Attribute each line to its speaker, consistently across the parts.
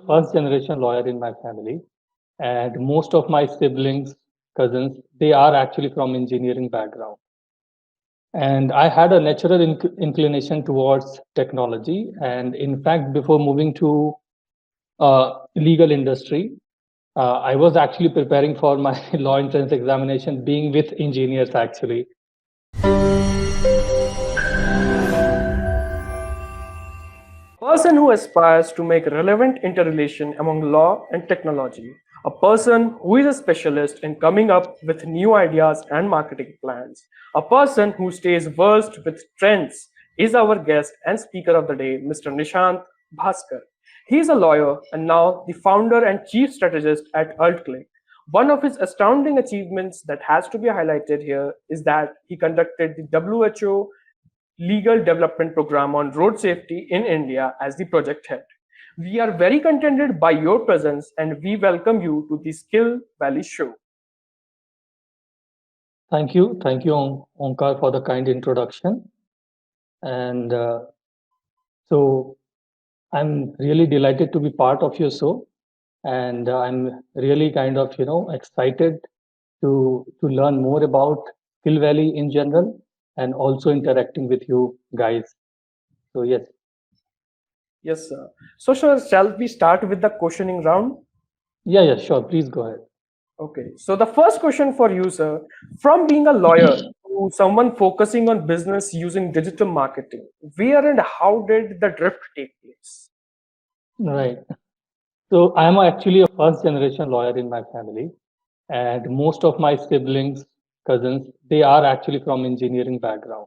Speaker 1: first generation lawyer in my family, and most of my siblings, cousins, they are actually from engineering background. And I had a natural inclination towards technology. And in fact, before moving to legal industry, I was actually preparing for my law entrance examination, being with engineers actually.
Speaker 2: Person who aspires to make relevant interrelation among law and technology, a person who is a specialist in coming up with new ideas and marketing plans, a person who stays versed with trends is our guest and speaker of the day, Mr. Nishant Bhaskar. He is a lawyer and now the founder and chief strategist at AltClick. One of his astounding achievements that has to be highlighted here is that he conducted the WHO legal development program on road safety in India as the project head. We are very contented by your presence and we welcome you to the Skill Valley show.
Speaker 1: Thank you, Onkar, for the kind introduction. And so I'm really delighted to be part of your show, and I'm really kind of excited to learn more about Skill Valley in general, and also interacting with you guys. So yes,
Speaker 2: Yes, sir. So, sir, shall we start with the questioning round?
Speaker 1: yeah, sure. Please go ahead.
Speaker 2: Okay, so the first question for you, sir, from being a lawyer to someone focusing on business using digital marketing, where and how did the drift take place?
Speaker 1: Right. So I'm actually a first generation lawyer in my family, and most of my siblings, cousins, they are actually from engineering background.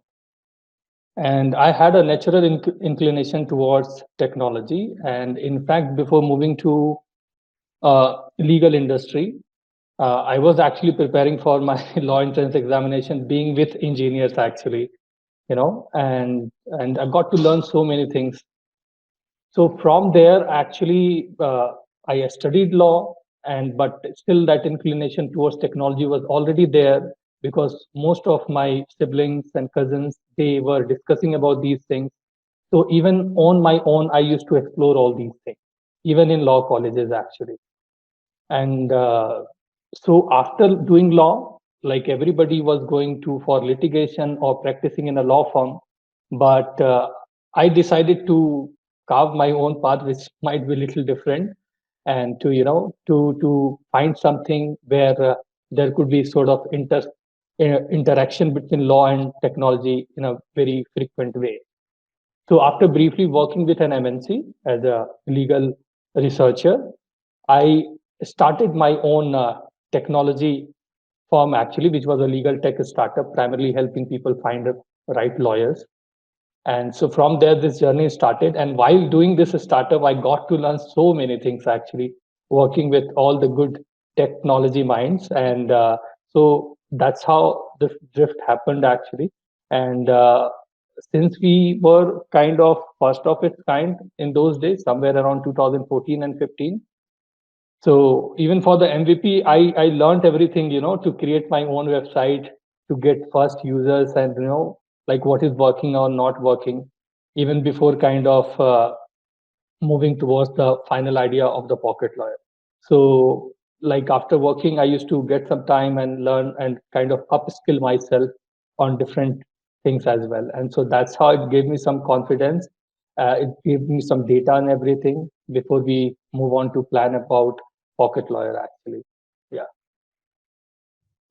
Speaker 1: And I had a natural inclination towards technology. And in fact, before moving to legal industry, I was actually preparing for my law entrance examination, being with engineers actually, and I got to learn so many things. So from there, actually, I studied law, and but still that inclination towards technology was already there, because most of my siblings and cousins, they were discussing about these things. So even on my own, I used to explore all these things, even in law colleges actually. And so after doing law, like everybody was going to for litigation or practicing in a law firm, but I decided to carve my own path, which might be a little different, and to to find something where there could be sort of interaction between law and technology in a very frequent way. So after briefly working with an MNC as a legal researcher, I started my own technology firm actually, which was a legal tech startup, primarily helping people find the right lawyers. And so from there, this journey started. And while doing this startup, I got to learn so many things actually, working with all the good technology minds. And so that's how the drift happened actually. And since we were kind of first of its kind in those days, somewhere around 2014 and 15, so even for the MVP, I learned everything, to create my own website, to get first users, and like what is working or not working, even before kind of moving towards the final idea of the pocket lawyer. So like after working, I used to get some time and learn and kind of upskill myself on different things as well. And so that's how it gave me some confidence. It gave me some data and everything before we move on to plan about pocket lawyer actually. Yeah.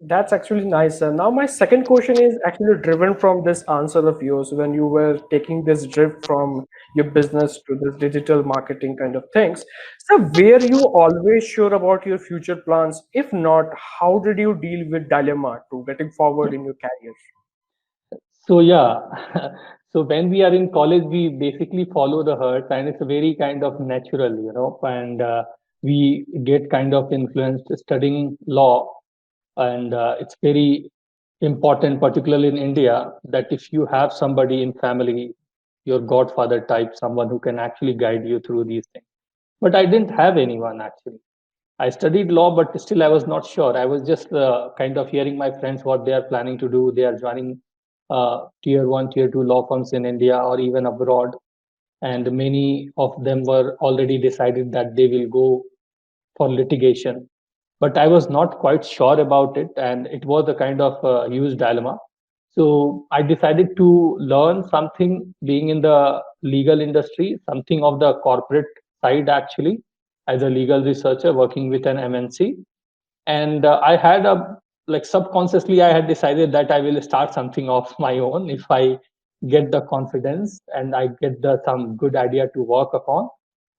Speaker 2: That's actually nice. Now, my second question is actually driven from this answer of yours when you were taking this drift from your business to this digital marketing kind of things. So, were you always sure about your future plans? If not, how did you deal with dilemma to getting forward in your career?
Speaker 1: So yeah, so when we are in college, we basically follow the herd, and it's a very kind of natural, and we get kind of influenced studying law, and it's very important, particularly in India, that if you have somebody in family, your godfather type, someone who can actually guide you through these things. But I didn't have anyone actually. I studied law, but still I was not sure. I was just kind of hearing my friends what they are planning to do. They are joining tier one, tier two law firms in India or even abroad. and many of them were already decided that they will go for litigation. But I was not quite sure about it, and it was a kind of huge dilemma. So I decided to learn something, being in the legal industry, something of the corporate side actually, as a legal researcher working with an MNC. And I had a, like, subconsciously I had decided that I will start something of my own if I get the confidence and I get the some good idea to work upon,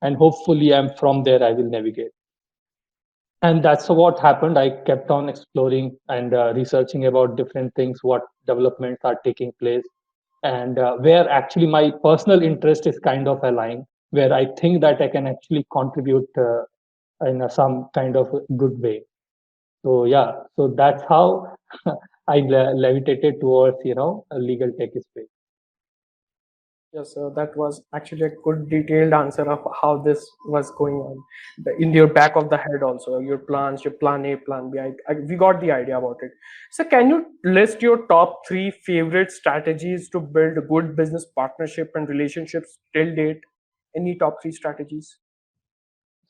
Speaker 1: and hopefully I'm from there I will navigate. And that's what happened. I kept on exploring and researching about different things, what developments are taking place, and where actually my personal interest is kind of aligned, where I think that I can actually contribute in some kind of good way. So yeah, so that's how I levitated towards, a legal tech space.
Speaker 2: Yes, that was actually a good detailed answer of how this was going on. In your back of the head, also your plans, your plan A, plan B. We got the idea about it. So, can you list your top three favorite strategies to build a good business partnership and relationships till date? Any top three strategies?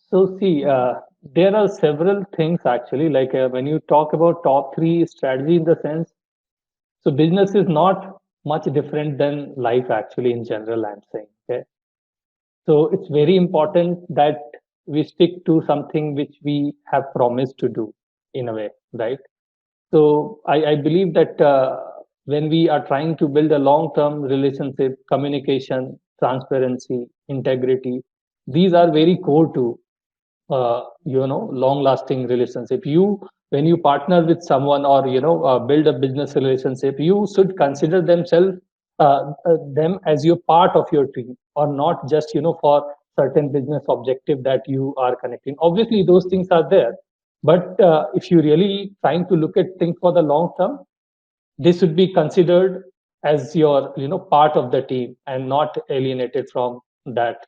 Speaker 1: So see, there are several things actually. Like when you talk about top three strategy in the sense, so business is not much different than life actually in general. I'm saying, okay. So it's very important that we stick to something which we have promised to do in a way, right? So I believe that when we are trying to build a long-term relationship, communication, transparency, integrity, these are very core to long lasting relationship. You, when you partner with someone, or build a business relationship, you should consider them as your part of your team, or not just for certain business objective that you are connecting. Obviously those things are there, but if you really trying to look at things for the long term, this should be considered as your part of the team and not alienated from that.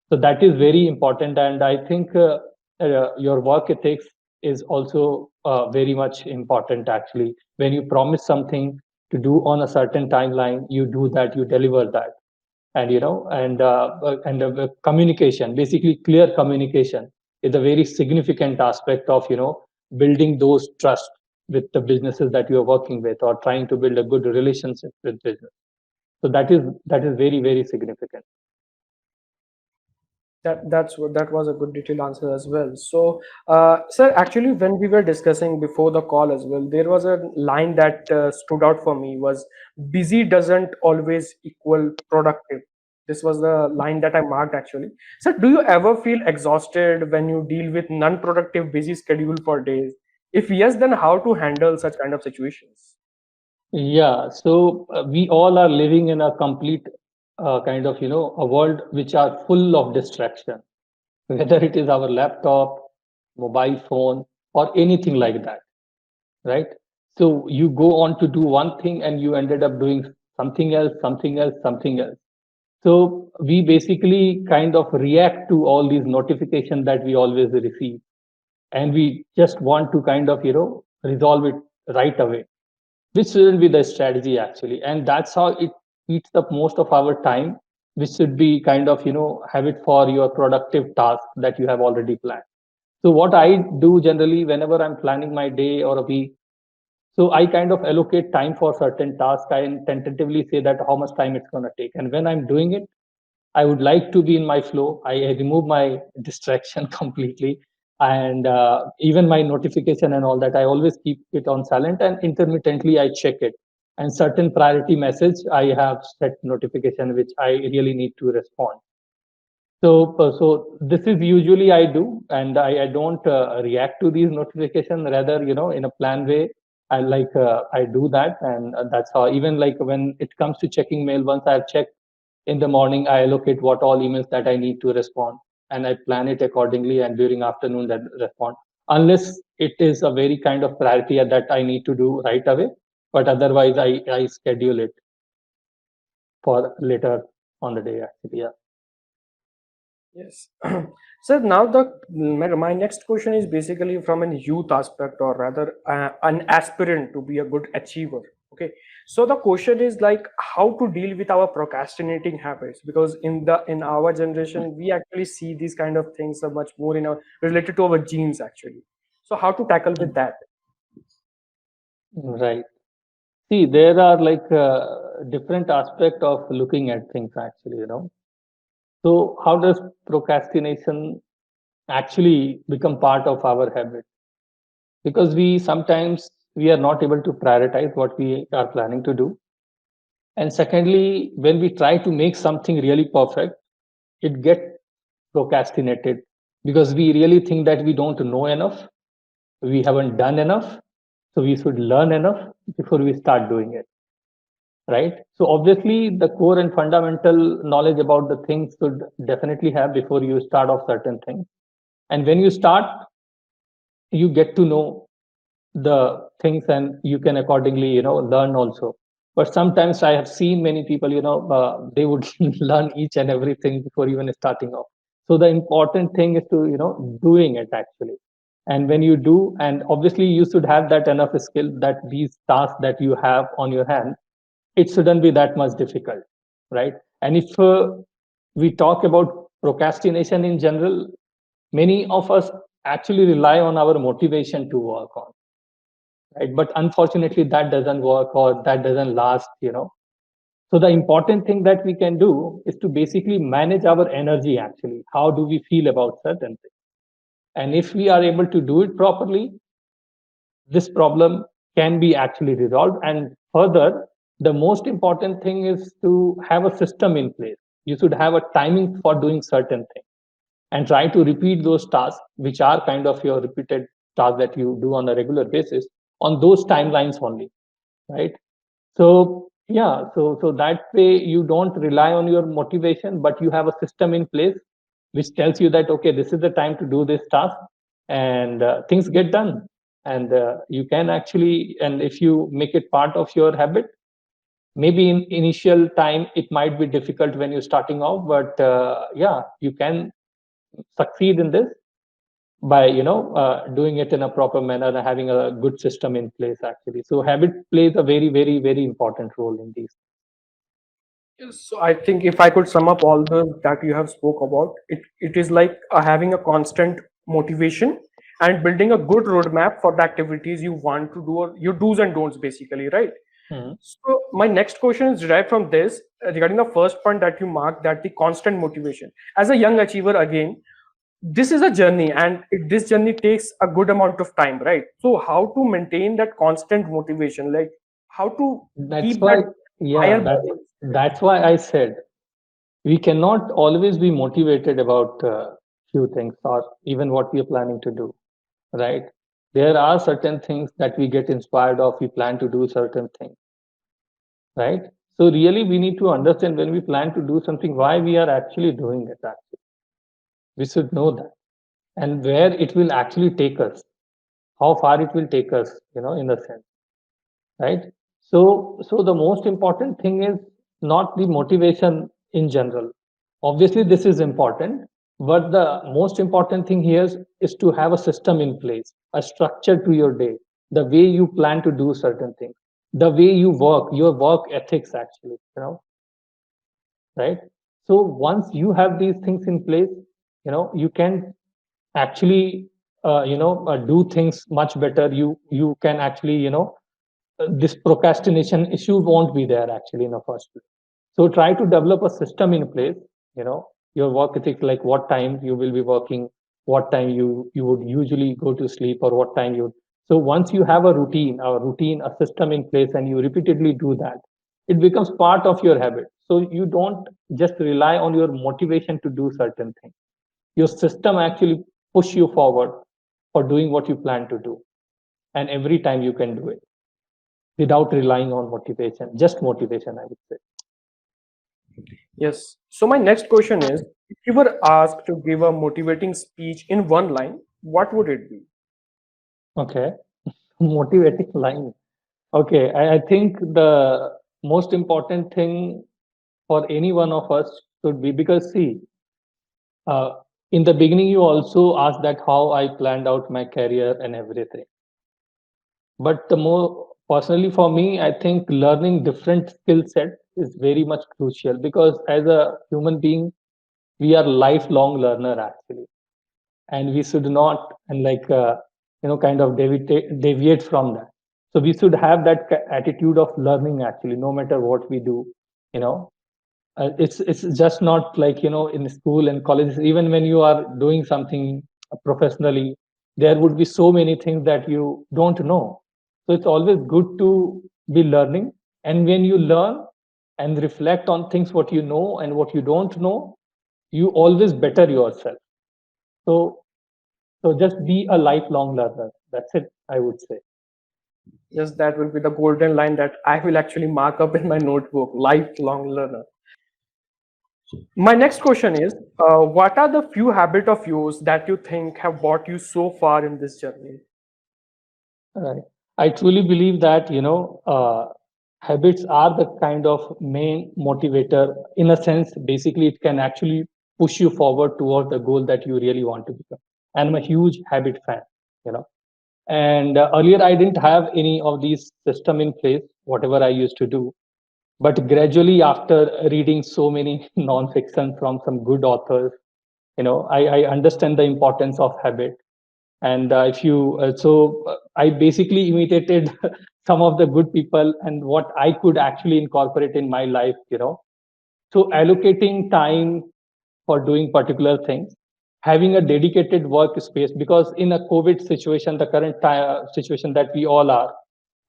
Speaker 1: So that is very important, and I think your work ethics is also very much important actually. When you promise something to do on a certain timeline, you do that, you deliver that. And communication, basically clear communication, is a very significant aspect of building those trust with the businesses that you are working with, or trying to build a good relationship with business. So that is very, very significant.
Speaker 2: That was a good detailed answer as well. So, sir, actually, when we were discussing before the call as well, there was a line that stood out for me was busy doesn't always equal productive. This was the line that I marked actually. So, do you ever feel exhausted when you deal with non-productive busy schedule for days? If yes, then how to handle such kind of situations?
Speaker 1: Yeah, so we all are living in a complete kind of a world which are full of distraction, whether it is our laptop, mobile phone, or anything like that, right? So you go on to do one thing and you ended up doing something else, something else, something else. So we basically kind of react to all these notifications that we always receive, and we just want to kind of resolve it right away, which shouldn't be the strategy actually. And that's how it eats up most of our time, which should be kind of have it for your productive task that you have already planned. So what I do generally whenever I'm planning my day or a week, so I kind of allocate time for certain tasks. I tentatively say that how much time it's going to take, and when I'm doing it, I would like to be in my flow. I remove my distraction completely, and even my notification and all that. I always keep it on silent, and intermittently I check it. And certain priority message I have set notification which I really need to respond. So this is usually I do, and I don't react to these notifications. Rather, in a plan way, I do that, and that's how. Even like when it comes to checking mail, once I've checked in the morning, I allocate what all emails that I need to respond, and I plan it accordingly. And during afternoon, that respond, unless it is a very kind of priority that I need to do right away. But otherwise, I schedule it for later on the day. Actually, yeah.
Speaker 2: Yes. So now my next question is basically from an youth aspect, or rather an aspirant to be a good achiever. Okay. So the question is like how to deal with our procrastinating habits, because in our generation we actually see these kind of things are much more in our related to our genes actually. So how to tackle with that?
Speaker 1: Right. See, there are like different aspect of looking at things actually. So how does procrastination actually become part of our habit? Because we sometimes we are not able to prioritize what we are planning to do. And secondly, when we try to make something really perfect, it gets procrastinated because we really think that we don't know enough, we haven't done enough, so we should learn enough before we start doing it, right? So obviously, the core and fundamental knowledge about the things should definitely have before you start off certain things. And when you start, you get to know the things and you can accordingly learn also. But sometimes I have seen many people they would learn each and everything before even starting off. So the important thing is to doing it actually. And when you do, and obviously you should have that enough skill that these tasks that you have on your hand, it shouldn't be that much difficult, right? And if we talk about procrastination in general, many of us actually rely on our motivation to work on, right? But unfortunately that doesn't work or that doesn't last. So the important thing that we can do is to basically manage our energy actually. How do we feel about certain things? And if we are able to do it properly, this problem can be actually resolved. And further, the most important thing is to have a system in place. You should have a timing for doing certain things and try to repeat those tasks, which are kind of your repeated tasks that you do on a regular basis, on those timelines only, right? So yeah, so that way you don't rely on your motivation, but you have a system in place which tells you that okay, this is the time to do this task, and things get done. And you can actually, and if you make it part of your habit, maybe in initial time it might be difficult when you're starting off, but yeah, you can succeed in this by doing it in a proper manner and having a good system in place actually. So habit plays a very very very important role in these.
Speaker 2: Yes, so I think if I could sum up all the that you have spoke about, it is like having a constant motivation and building a good roadmap for the activities you want to do, or your do's and don'ts basically, right?
Speaker 1: Hmm.
Speaker 2: So my next question is derived from this regarding the first point that you marked, that the constant motivation. As a young achiever, again, this is a journey, and this journey takes a good amount of time, right? So how to maintain that constant motivation, like how to
Speaker 1: That's
Speaker 2: keep
Speaker 1: why,
Speaker 2: that
Speaker 1: yeah,
Speaker 2: higher balance?
Speaker 1: that's why I said we cannot always be motivated about few things or even what we are planning to do, right? There are certain things that we get inspired of, we plan to do certain things, right? So really we need to understand when we plan to do something why we are actually doing it actually. We should know that, and where it will actually take us, how far it will take us, in a sense, right? So the most important thing is not the motivation in general. Obviously this is important, but the most important thing here is to have a system in place, a structure to your day, the way you plan to do certain things, the way you work, your work ethics actually, right? So once you have these things in place, you can actually do things much better. You can actually this procrastination issue won't be there actually in the first place. So try to develop a system in place, your work ethics, like what time you will be working, what time you would usually go to sleep, or what time you. So once you have a system in place, and you repeatedly do that, it becomes part of your habit. So you don't just rely on your motivation to do certain things. Your system actually push you forward for doing what you plan to do, and every time you can do it without relying on motivation, just motivation, I would say.
Speaker 2: Yes. So my next question is, if you were asked to give a motivating speech in one line, what would it be?
Speaker 1: Okay, motivating line. Okay, I think the most important thing for any one of us should be, because see, uh, in the beginning you also asked that how I planned out my career and everything. But the more Personally, for me, I think learning different skill sets is very much crucial because as a human being, we are lifelong learner actually, and we should not and kind of deviate from that. So we should have that attitude of learning actually, no matter what we do. You know, it's just not like in school and colleges. Even when you are doing something professionally, there would be so many things that you don't know. So it's always good to be learning, and when you learn and reflect on things what you know and what you don't know, you always better yourself. So so just be a lifelong learner. That's it, I would say.
Speaker 2: Yes, that will be the golden line that I will actually mark up in my notebook. Lifelong learner. My next question is, what are the few habits of yours that you think have brought you so far in this journey?
Speaker 1: Right. I truly believe that, habits are the kind of main motivator. In a sense, basically, it can actually push you forward toward the goal that you really want to become. And I'm a huge habit fan, you know. And earlier, I didn't have any of these system in place, whatever I used to do. But gradually, after reading so many non-fiction from some good authors, I understand the importance of habit. And if you I basically imitated some of the good people and what I could actually incorporate in my life. So allocating time for doing particular things, having a dedicated workspace, because in a COVID situation, the current situation that we all are,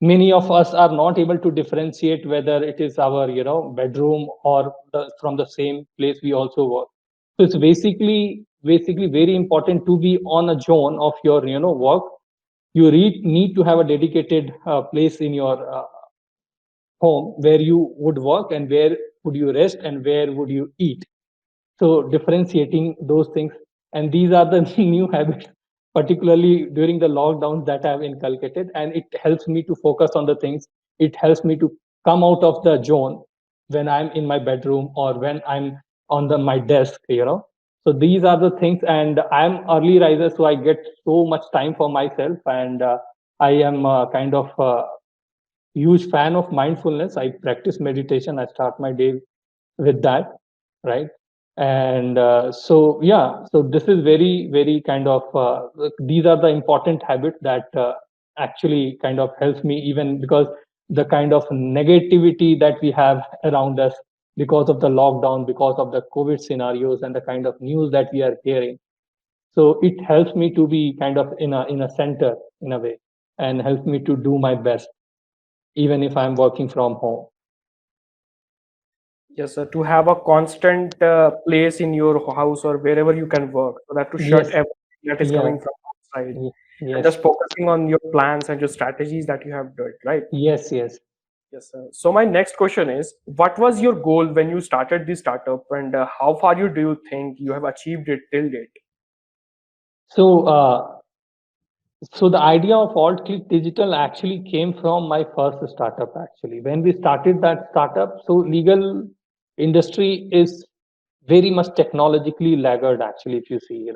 Speaker 1: many of us are not able to differentiate whether it is our bedroom or from the same place we also work. So it's basically very important to be on a zone of your work. You need to have a dedicated place in your home where you would work and where would you rest and where would you eat. So differentiating those things, and these are the new habits, particularly during the lockdowns, that I've inculcated, and it helps me to focus on the things. It helps me to come out of the zone when I'm in my bedroom or when I'm on my desk. So these are the things, and I'm early riser, so I get so much time for myself, and I am kind of huge fan of mindfulness. I practice meditation. I start my day with that, right? And so yeah, so this is very kind of these are the important habits that actually kind of helps me, even because the kind of negativity that we have around us because of the lockdown, because of the COVID scenarios and the kind of news that we are hearing. So it helps me to be kind of in a center in a way, and helps me to do my best even if I'm working from home.
Speaker 2: Yes, sir, to have a constant place in your house or wherever you can work, so that to shut
Speaker 1: Yes.
Speaker 2: everything that is
Speaker 1: Yeah.
Speaker 2: coming from outside and
Speaker 1: Yes.
Speaker 2: just focusing on your plans and your strategies that you have built, right?
Speaker 1: Yes. Yes.
Speaker 2: Yes, sir. So my next question is, what was your goal when you started this startup, and how far you do you think you have achieved it till date?
Speaker 1: So uh, so the idea of alt click digital actually came from my first startup. Actually, when we started that startup, so legal industry is very much technologically laggard actually, if you see,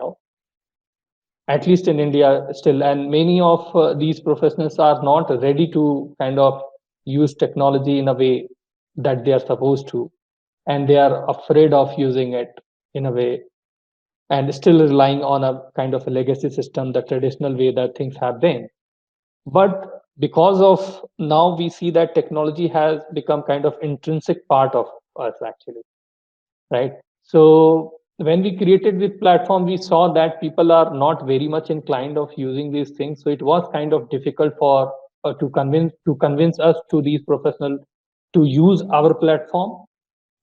Speaker 1: at least in India still, and many of these professionals are not ready to kind of use technology in a way that they are supposed to, and they are afraid of using it in a way, and still relying on a kind of a legacy system, the traditional way that things have been. But because of now, we see that technology has become kind of intrinsic part of us actually, right? So when we created the platform, we saw that people are not very much inclined of using these things. So it was kind of difficult for to convince us to these professionals to use our platform,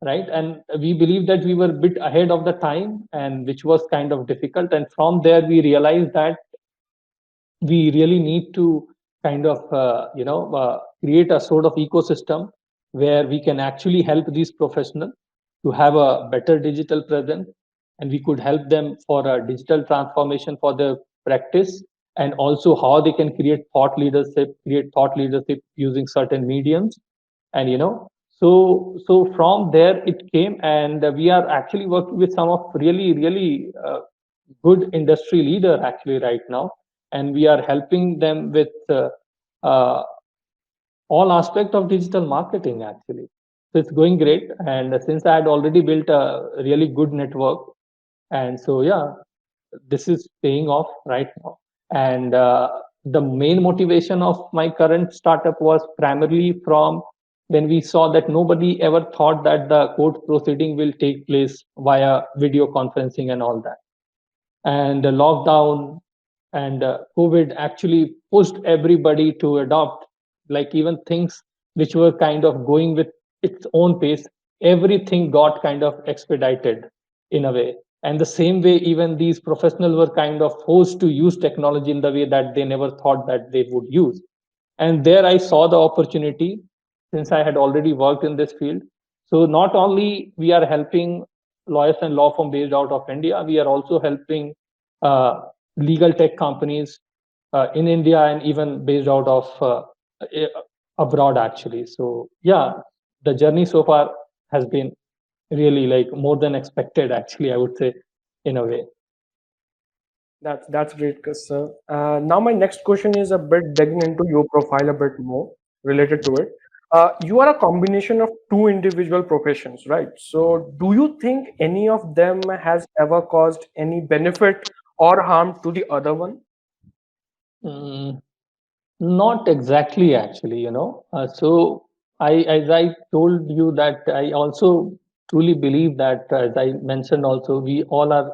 Speaker 1: right? And we believe that we were a bit ahead of the time, and which was kind of difficult. And from there, we realized that we really need to kind of create a sort of ecosystem where we can actually help these professionals to have a better digital presence, and we could help them for a digital transformation for their practice, and also how they can create thought leadership using certain mediums. And so from there it came, and we are actually working with some of really good industry leader actually right now, and we are helping them with uh, all aspect of digital marketing actually. So it's going great. And since I had already built a really good network, and so yeah, this is paying off right now. And the main motivation of my current startup was primarily from when we saw that nobody ever thought that the court proceeding will take place via video conferencing and all that. And the lockdown and COVID actually pushed everybody to adopt, like even things which were kind of going with its own pace, everything got kind of expedited in a way. And the same way, even these professionals were kind of forced to use technology in the way that they never thought that they would use. And there I saw the opportunity, since I had already worked in this field. So not only we are helping lawyers and law firm based out of India, we are also helping uh, legal tech companies in India and even based out of abroad actually. So yeah, the journey so far has been really like more than expected actually, I would say, in a way.
Speaker 2: That's great, sir. Now my next question is a bit digging into your profile a bit more related to it. You are a combination of two individual professions, right? So do you think any of them has ever caused any benefit or harm to the other one?
Speaker 1: Mm, Not exactly, actually, So as I told you that I also truly believe that, as I mentioned also, we all are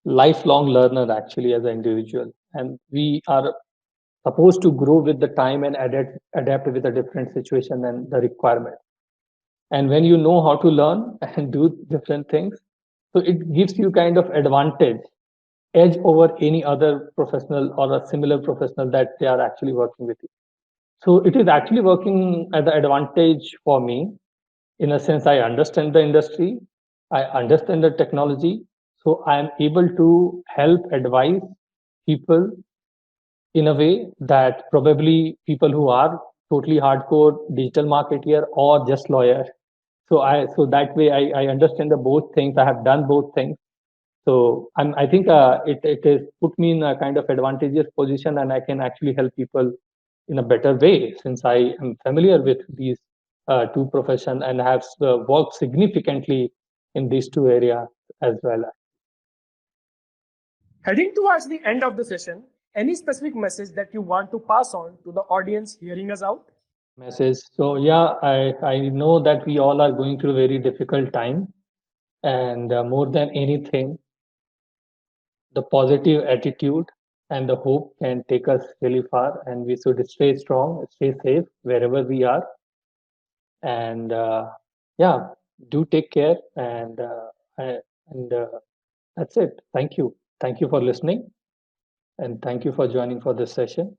Speaker 1: lifelong learner actually as an individual, and we are supposed to grow with the time and adapt with the different situation and the requirement. And when you know how to learn and do different things, so it gives you kind of advantage, edge over any other professional or a similar professional that they are actually working with you. So it is actually working as an advantage for me. In a sense, I understand the industry, I understand the technology, so I am able to help advise people in a way that probably people who are totally hardcore digital marketeer or just lawyer. So that way I understand the both things. I have done both things. So I think it has put me in a kind of advantageous position, and I can actually help people in a better way since I am familiar with these two professions and have worked significantly in these two areas as well.
Speaker 2: Heading towards the end of the session, any specific message that you want to pass on to the audience hearing us out?
Speaker 1: Message. So yeah, I know that we all are going through a very difficult time, and more than anything, the positive attitude and the hope can take us really far, and we should stay strong, stay safe wherever we are, and yeah, do take care, and that's it. Thank you for listening, and thank you for joining for this session.